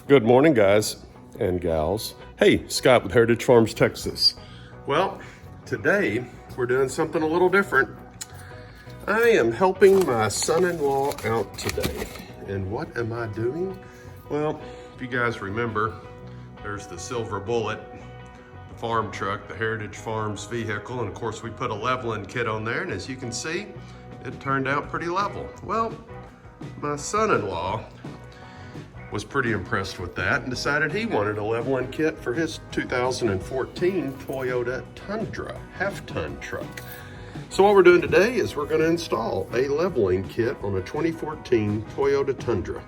Good morning, guys and gals. Hey, Scott with Heritage Farms, Texas. Well, today we're doing something a little different. I am helping my son-in-law out today. And what am I doing? Well, if you guys remember, there's the Silver Bullet, the farm truck, the Heritage Farms vehicle, and of course we put a leveling kit on there, and as you can see, it turned out pretty level. Well, my son-in-law was pretty impressed with that and decided he wanted a leveling kit for his 2014 Toyota Tundra half-ton truck. So what we're doing today is we're going to install a leveling kit on a 2014 Toyota Tundra.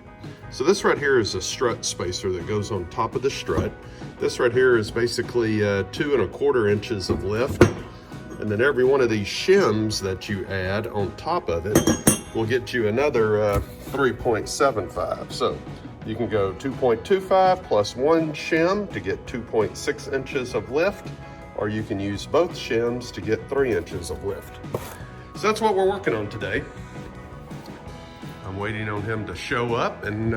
So this right here is a strut spacer that goes on top of the strut. This right here is basically 2¼ inches of lift. And then every one of these shims that you add on top of it will get you another 3.75. So you can go 2.25 plus one shim to get 2.6 inches of lift, or you can use both shims to get 3 inches of lift. So that's what we're working on today. I'm waiting on him to show up. And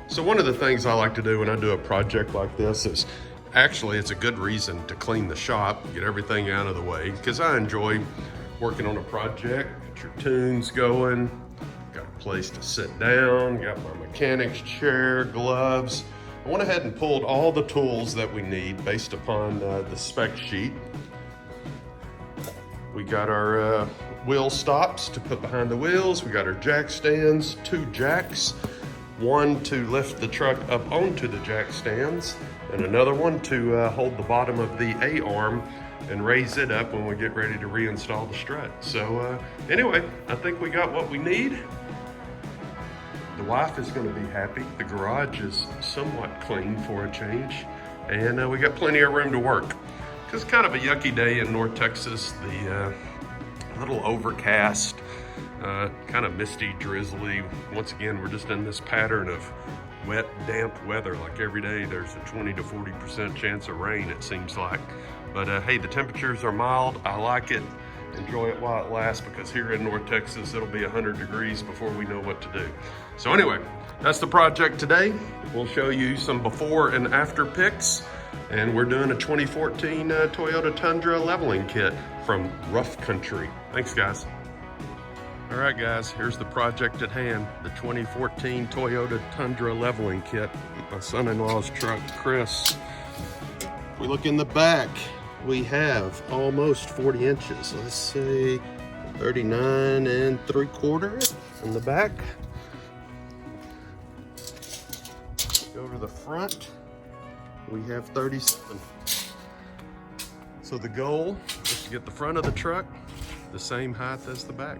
so one of the things I like to do when I do a project like this is, actually it's a good reason to clean the shop, get everything out of the way, because I enjoy working on a project, get your tunes going, got a place to sit down, got my mechanic's chair, gloves. I went ahead and pulled all the tools that we need based upon the spec sheet. We got our wheel stops to put behind the wheels. We got our jack stands, 2 jacks, one to lift the truck up onto the jack stands, and another one to hold the bottom of the A-arm and raise it up when we get ready to reinstall the strut. So anyway, I think we got what we need. The wife is going to be happy. The garage is somewhat clean for a change, and we got plenty of room to work. It's kind of a yucky day in North Texas. The little overcast, kind of misty, drizzly. Once again, we're just in this pattern of wet, damp weather. Like every day, there's a 20 to 40% chance of rain, it seems like. But hey, the temperatures are mild. I like it. Enjoy it while it lasts, because here in North Texas, it'll be 100 degrees before we know what to do. So anyway, that's the project today. We'll show you some before and after pics. And we're doing a 2014 Toyota Tundra leveling kit from Rough Country. Thanks, guys. All right, guys, here's the project at hand, the 2014 Toyota Tundra leveling kit. My son-in-law's truck, Chris. If we look in the back, we have almost 40 inches. Let's say 39 3/4 in the back. Go to the front, we have 37. So the goal is to get the front of the truck the same height as the back.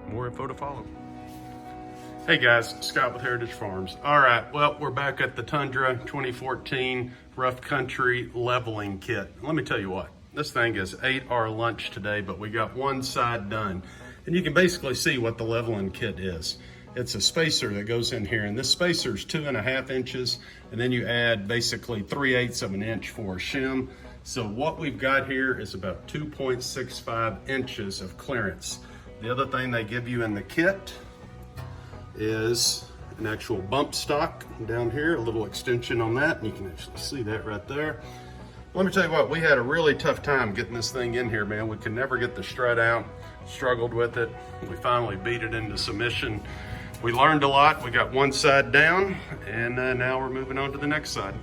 More info to follow. Hey guys, Scott with Heritage Farms. All right, well, we're back at the Tundra 2014 Rough Country leveling kit. Let me tell you what, this thing is ate our lunch today, but we got one side done. And you can basically see what the leveling kit is. It's a spacer that goes in here, and this spacer is 2½ inches, and then you add basically 3/8 of an inch for a shim. So what we've got here is about 2.65 inches of clearance. The other thing they give you in the kit is an actual bump stock down here, a little extension on that, and you can actually see that right there. Let me tell you what, we had a really tough time getting this thing in here, man. We could never get the strut out, struggled with it. We finally beat it into submission. We learned a lot. We got one side down, and now we're moving on to the next side.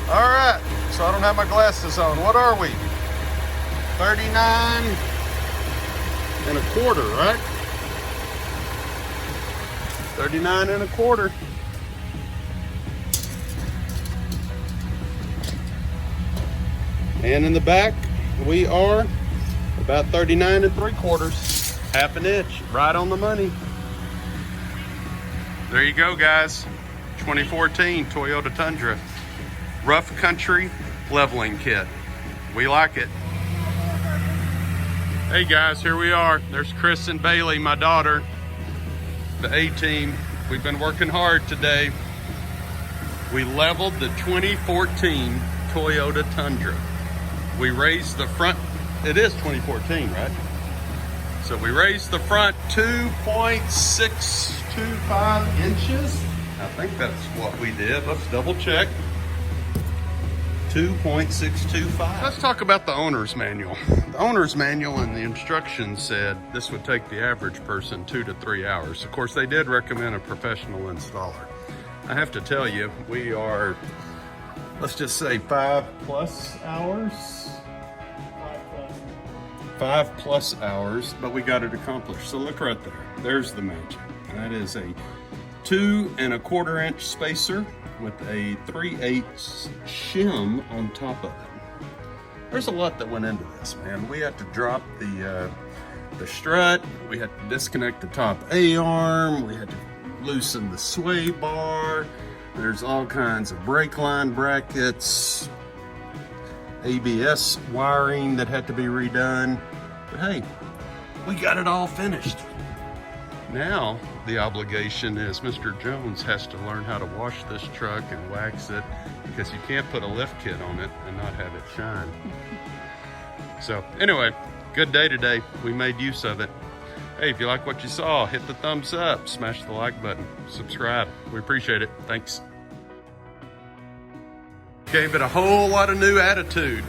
All right, so I don't have my glasses on. What are we? 39 1/4, right? 39 1/4. And in the back, we are about 39 3/4, half an inch, right on the money. There you go, guys. 2014 Toyota Tundra Rough Country leveling kit. We like it. Hey guys, here we are. There's Chris and Bailey, my daughter. the A-team. We've been working hard today. We leveled the 2014 Toyota Tundra. We raised the front, it is 2014, right? So we raised the front 2.625 inches. I think that's what we did. Let's double check. 2.625. Let's talk about the owner's manual. The owner's manual and the instructions said this would take the average person 2 to 3 hours. Of course, they did recommend a professional installer. I have to tell you, we are, let's just say 5+ hours. 5+ hours, but we got it accomplished. So look right there. There's the magic. That is a 2 1/4 inch spacer with a 3/8 shim on top of it. There's a lot that went into this, man. We had to drop the strut. We had to disconnect the top A-arm. We had to loosen the sway bar. There's all kinds of brake line brackets, ABS wiring that had to be redone. But hey, we got it all finished. Now, the obligation is Mr. Jones has to learn how to wash this truck and wax it, because you can't put a lift kit on it and not have it shine. So anyway, good day today. We made use of it. Hey, if you like what you saw, hit the thumbs up, smash the like button, subscribe. We appreciate it. Thanks. Gave it a whole lot of new attitude.